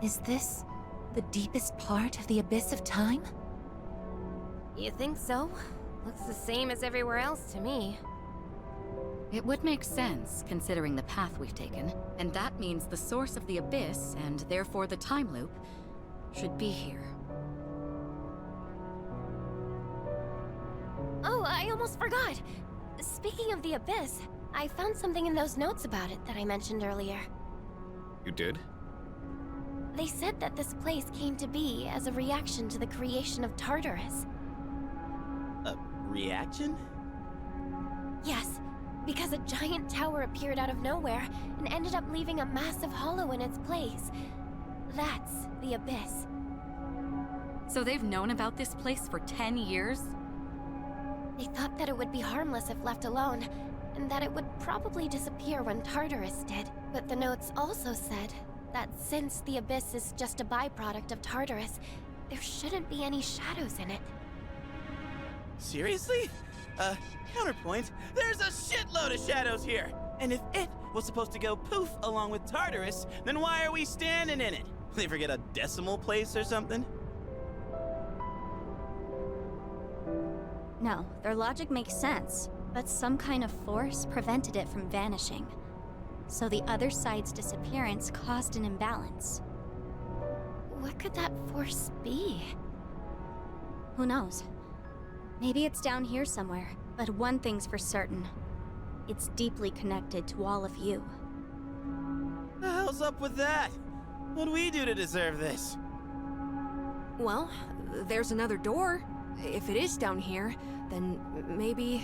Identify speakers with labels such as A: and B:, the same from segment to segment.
A: Is this the deepest part of the abyss of time?
B: You think so? Looks the same as everywhere else to me.
C: It would make sense, considering the path we've taken. And that means the source of the abyss, and therefore the time loop, should be here.
B: Oh, I almost forgot! Speaking of the abyss, I found something in those notes about it that I mentioned earlier.
D: You did?
B: They said that this place came to be as a reaction to the creation of Tartarus.
E: A reaction?
B: Yes, because a giant tower appeared out of nowhere and ended up leaving a massive hollow in its place. That's the abyss.
C: So they've known about this place for 10 years?
B: They thought that it would be harmless if left alone, and that it would probably disappear when Tartarus did. But the notes also said that since the abyss is just a byproduct of Tartarus, there shouldn't be any shadows in it.
E: Seriously? Counterpoint, there's a shitload of shadows here! And if it was supposed to go poof along with Tartarus, then why are we standing in it? They forget a decimal place or something?
F: No, their logic makes sense, but some kind of force prevented it from vanishing. So the other side's disappearance caused an imbalance.
B: What could that force be?
F: Who knows? Maybe it's down here somewhere, but one thing's for certain. It's deeply connected to all of you.
E: The hell's up with that? What'd we do to deserve this?
G: Well, there's another door. If it is down here, then maybe...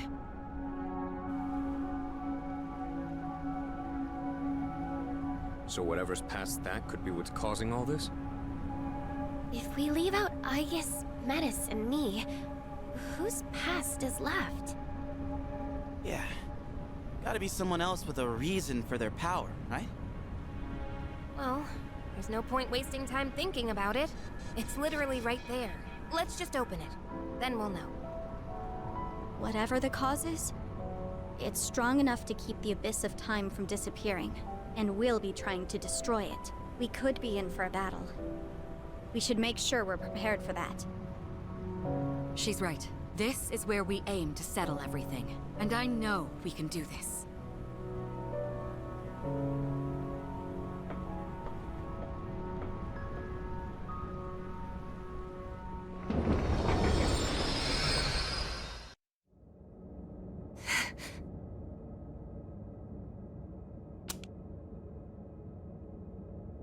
D: So whatever's past that could be what's causing all this?
B: If we leave out Aigis, Metis, and me, whose past is left?
E: Yeah. Gotta be someone else with a reason for their power, right?
B: Well, there's no point wasting time thinking about it. It's literally right there. Let's just open it. Then we'll know.
F: Whatever the cause is, it's strong enough to keep the abyss of time from disappearing, and we'll be trying to destroy it. We could be in for a battle. We should make sure we're prepared for that.
C: She's right. This is where we aim to settle everything. And I know we can do this.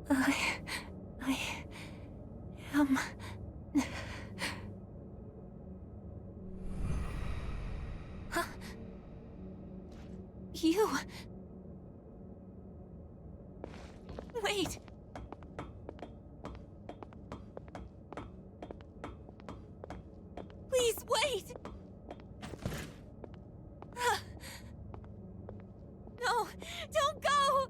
A: I am... Huh? You... Wait! Please, wait! No, don't go!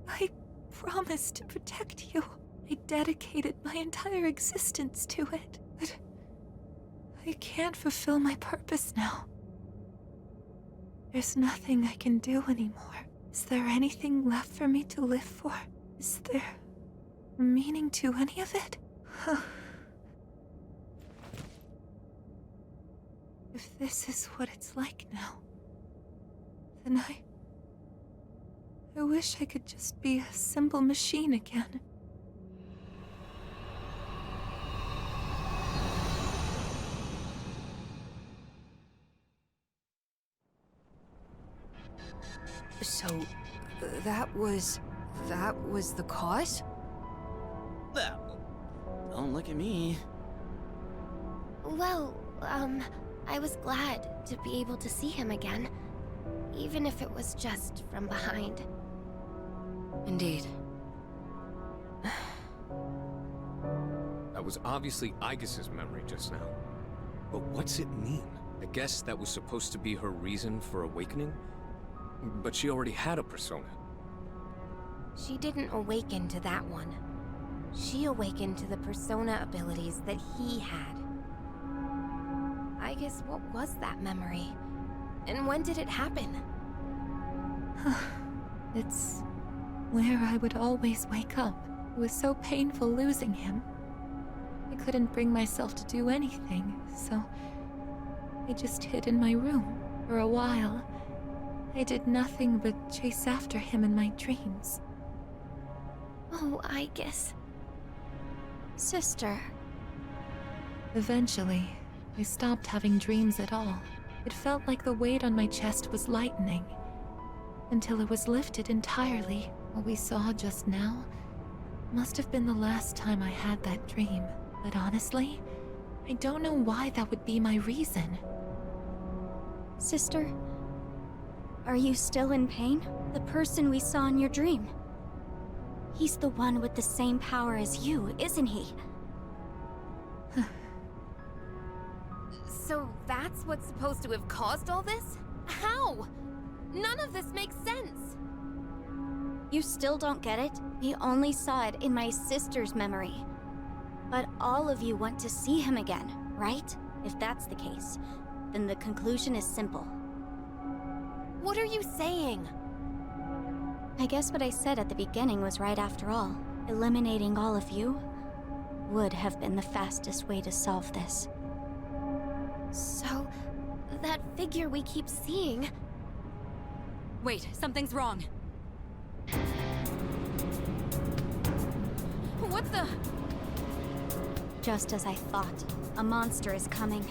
A: I promised to protect you. I dedicated my entire existence to it. But I can't fulfill my purpose now. There's nothing I can do anymore. Is there anything left for me to live for? Is there meaning to any of it? If this is what it's like now, then I wish I could just be a simple machine again.
G: So, that was the cause?
E: Well, don't look at me.
B: Well, I was glad to be able to see him again. Even if it was just from behind.
C: Indeed.
D: That was obviously Aigis' memory just now. But what's it mean? I guess that was supposed to be her reason for awakening? But she already had a persona.
B: She didn't awaken to that one. She awakened to the persona abilities that he had. I guess what was that memory?
G: And when did it happen?
A: It's where I would always wake up. It was so painful losing him. I couldn't bring myself to do anything, so I just hid in my room for a while. I did nothing but chase after him in my dreams.
B: Oh, Aigis.
F: Sister.
A: Eventually, I stopped having dreams at all. It felt like the weight on my chest was lightening, until it was lifted entirely. What we saw just now must have been the last time I had that dream. But honestly, I don't know why that would be my reason.
F: Sister, are you still in pain? The person we saw in your dream. He's the one with the same power as you, isn't he?
G: So that's what's supposed to have caused all this? How? None of this makes sense.
F: You still don't get it? We only saw it in my sister's memory. But all of you want to see him again, right? If that's the case, then the conclusion is simple.
G: What are you saying?
F: I guess what I said at the beginning was right after all. Eliminating all of you would have been the fastest way to solve this.
B: So, that figure we keep seeing...
C: Wait, something's wrong.
G: What the...
F: Just as I thought, a monster is coming.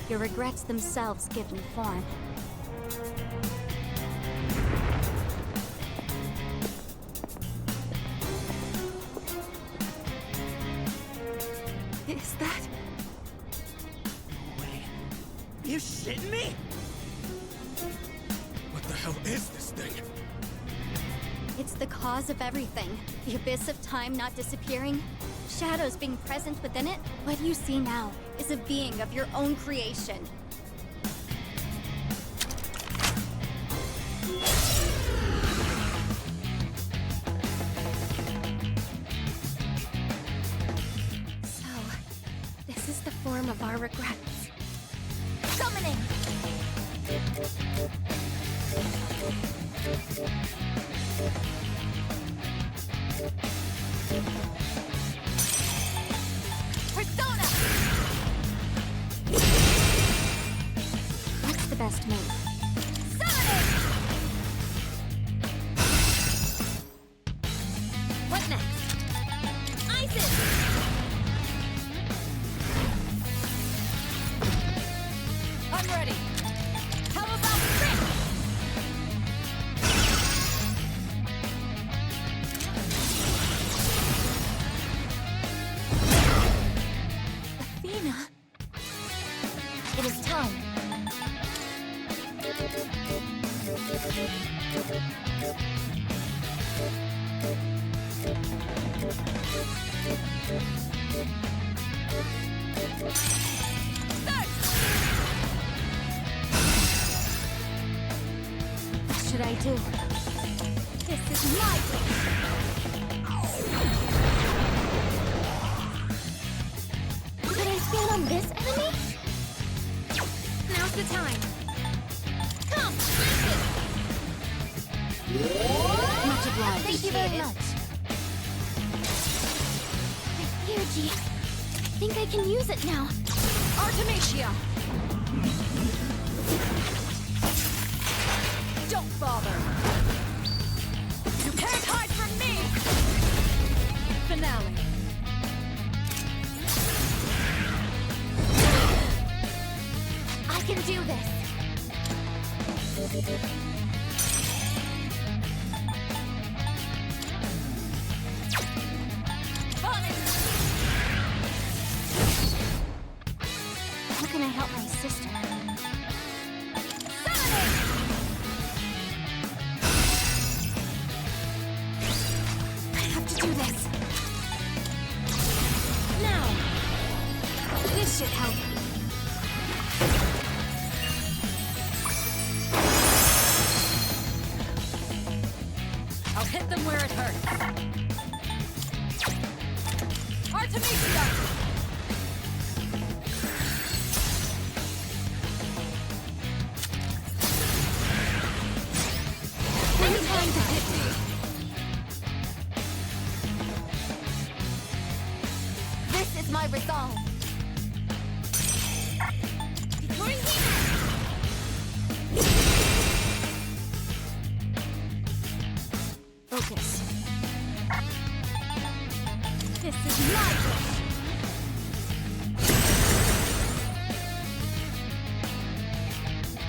F: Your regrets themselves given form.
A: Is that...
E: You shitting me?
D: What the hell is this thing?
F: It's the cause of everything. The abyss of time not disappearing, shadows being present within it. What you see now is a being of your own creation.
B: So, this is the form of our regrets.
F: Summoning!
G: Persona!
F: What's the best move?
G: Summoning! What next? Isis! I'm ready. How about Trick?
A: Athena?
F: It is time. What should I do? This is my way!
B: Should I stand on this enemy?
G: Now's the time. Come,
F: Much obliged.
B: Thank you very much. My energy. I think I can use it now.
G: Artemisia! Don't bother. You can't hide from me! Finale.
B: I can do this.
F: How can I help my sister?
B: I have to do this.
G: Now! This should help. I'll hit them where it hurts. Artemisia!
B: is my resolve. Deploying heat!
F: Focus. This is my wish.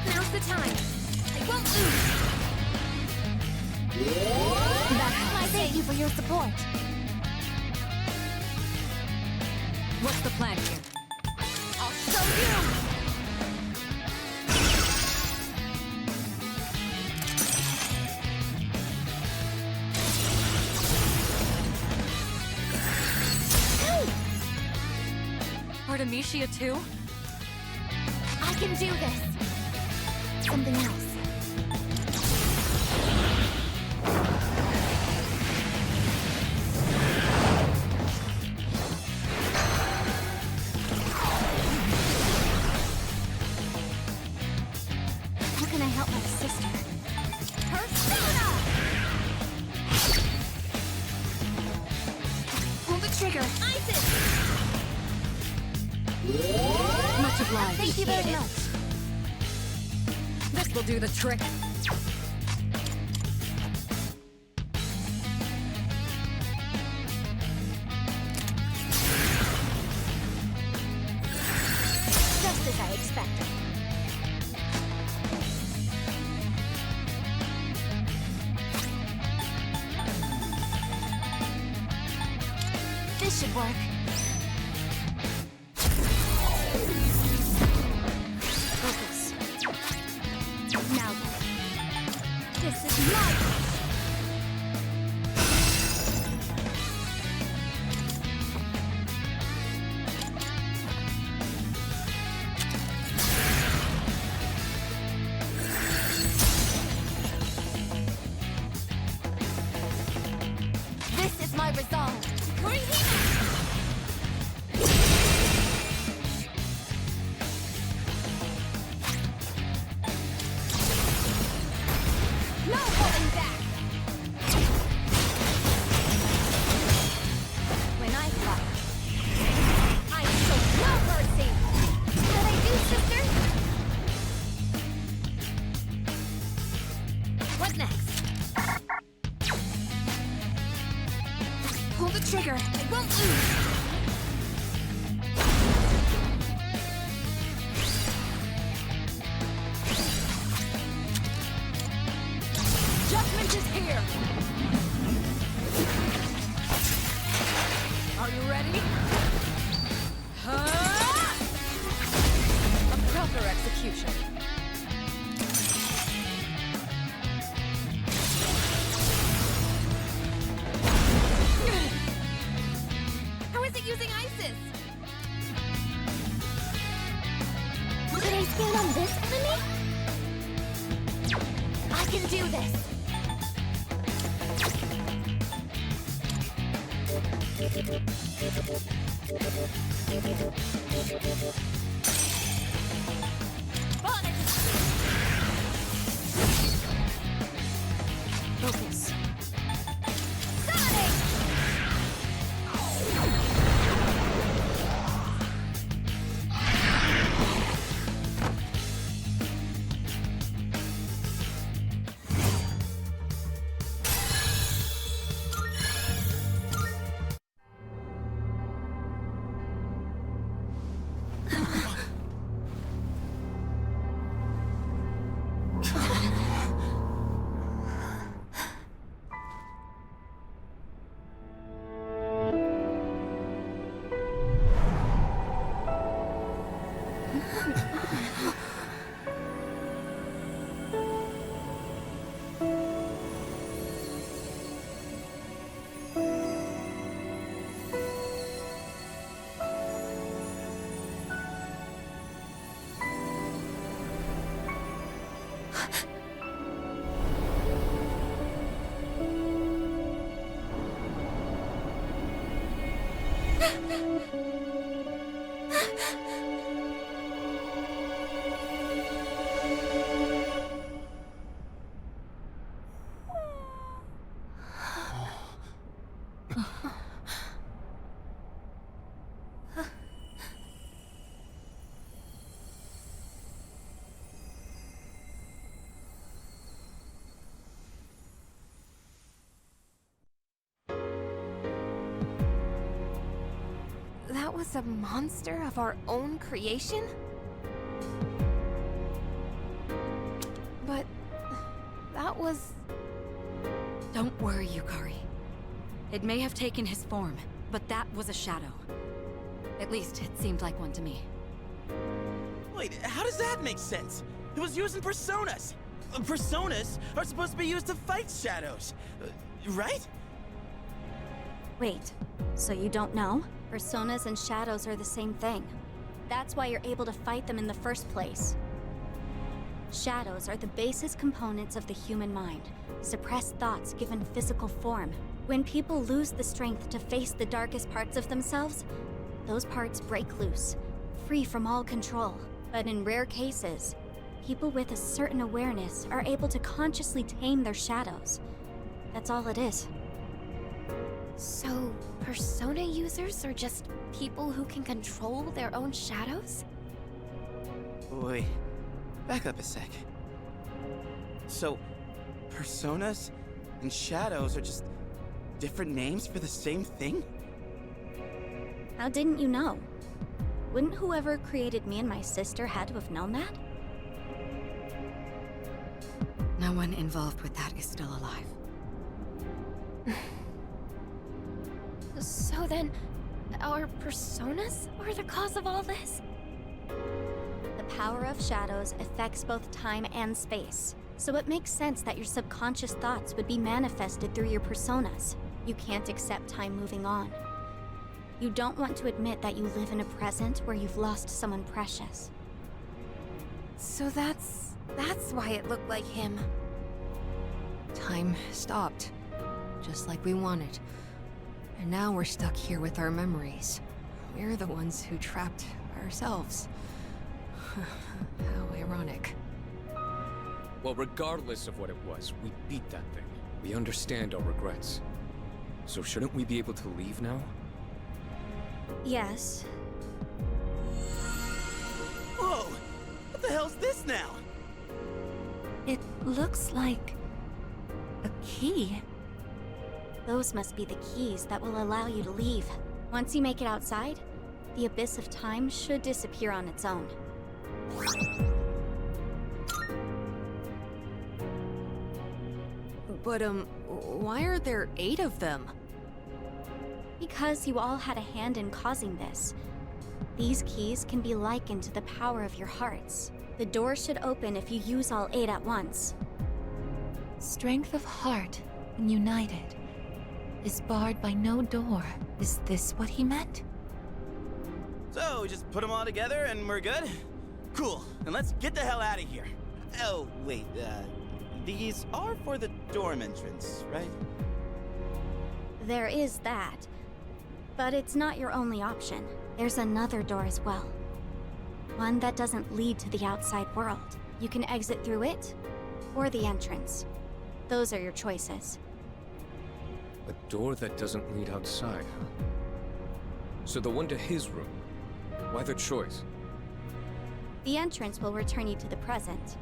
B: Now's the time. I won't lose. Thank you for your support.
C: What's the plan here?
B: I'll show you!
C: Artemisia too?
B: I can do this. Something else.
F: How can I help my sister?
B: Persona!
F: Pull the trigger.
B: Isis!
C: Much obliged.
B: Thank you very much.
C: This will do the trick.
B: Just as I expected. This should work.
F: Focus. Now then. This is my wish.
B: This is my resolve. Deploying heat! No holding back! When I fight, I show no mercy! What I do, sister? What next?
F: Pull the trigger.
B: I won't lose!
C: Judgment is here! Are you ready? A proper execution.
B: How is it using Isis? Could I stand on this enemy? I can do this! Bonnet!
F: Focus.
B: Sonic!
G: that was a monster of our own creation? But that was...
C: Don't worry, Yukari. It may have taken his form, but that was a shadow. At least, it seemed like one to me.
E: Wait, how does that make sense? It was using personas. Personas are supposed to be used to fight shadows, right?
F: Wait, so you don't know? Personas and shadows are the same thing. That's why you're able to fight them in the first place. Shadows are the basis components of the human mind, suppressed thoughts given physical form. When people lose the strength to face the darkest parts of themselves, those parts break loose, free from all control. But in rare cases, people with a certain awareness are able to consciously tame their shadows. That's all it is.
B: So, persona users are just people who can control their own shadows?
E: Wait, back up a sec. So, personas and shadows are just different names for the same thing?
F: How didn't you know? Wouldn't whoever created me and my sister had to have known that?
C: No one involved with that is still alive.
B: So then, our personas are the cause of all this?
F: The power of shadows affects both time and space, so it makes sense that your subconscious thoughts would be manifested through your personas. You can't accept time moving on. You don't want to admit that you live in a present where you've lost someone precious.
G: So that's why it looked like him. Time stopped, just like we wanted. And now we're stuck here with our memories. We're the ones who trapped ourselves. How ironic.
D: Well, regardless of what it was, we beat that thing. We understand our regrets. So shouldn't we be able to leave now?
F: Yes.
E: Whoa! What the hell's this now?
A: It looks like a key.
F: Those must be the keys that will allow you to leave. Once you make it outside, the abyss of time should disappear on its own.
G: But, why are there 8 of them?
F: Because you all had a hand in causing this. These keys can be likened to the power of your hearts. The door should open if you use all 8 at once.
A: Strength of heart when united is barred by no door. Is this what he meant?
E: So, we just put them all together and we're good? Cool, and let's get the hell out of here. Oh, wait, these are for the dorm entrance, right?
F: There is that. But it's not your only option. There's another door as well. One that doesn't lead to the outside world. You can exit through it, or the entrance. Those are your choices.
D: A door that doesn't lead outside, huh? So the one to his room. Why the choice?
F: The entrance will return you to the present.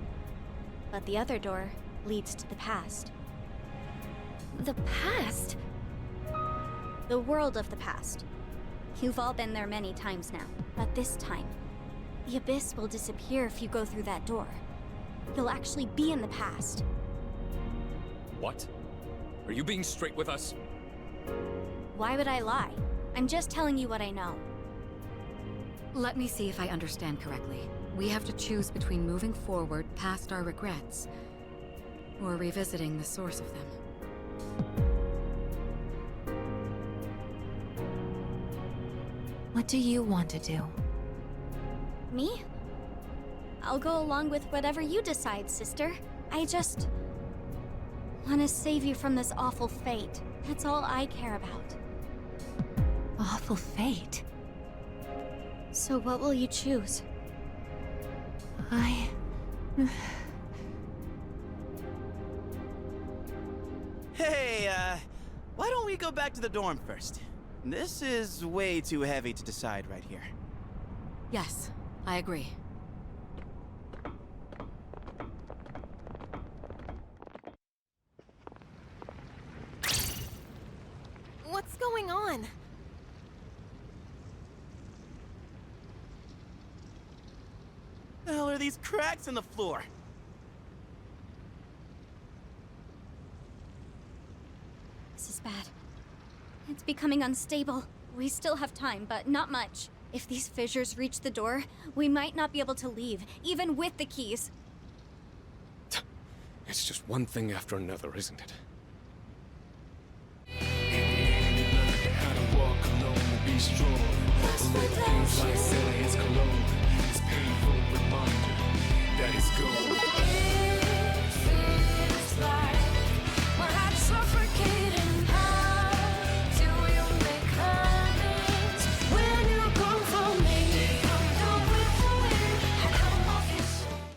F: But the other door leads to the past.
B: The past?
F: The world of the past. You've all been there many times now, but this time, the abyss will disappear if you go through that door. You'll actually be in the past.
D: What? Are you being straight with us?
F: Why would I lie? I'm just telling you what I know.
C: Let me see if I understand correctly. We have to choose between moving forward past our regrets, or revisiting the source of them.
A: What do you want to do?
F: Me? I'll go along with whatever you decide, sister. I just want to save you from this awful fate. That's all I care about.
A: Awful fate.
F: So what will you choose?
E: Hey, why don't we go back to the dorm first? This is way too heavy to decide right here.
C: Yes, I agree.
G: What's going on?
E: The hell are these cracks in the floor?
F: This is bad. It's becoming unstable. We still have time, but not much. If these fissures reach the door, we might not be able to leave, even with the keys.
D: It's just one thing after another, isn't it?
H: How to walk alone and be strong. Things like Sally's cologne. It's painful reminder that it's gone.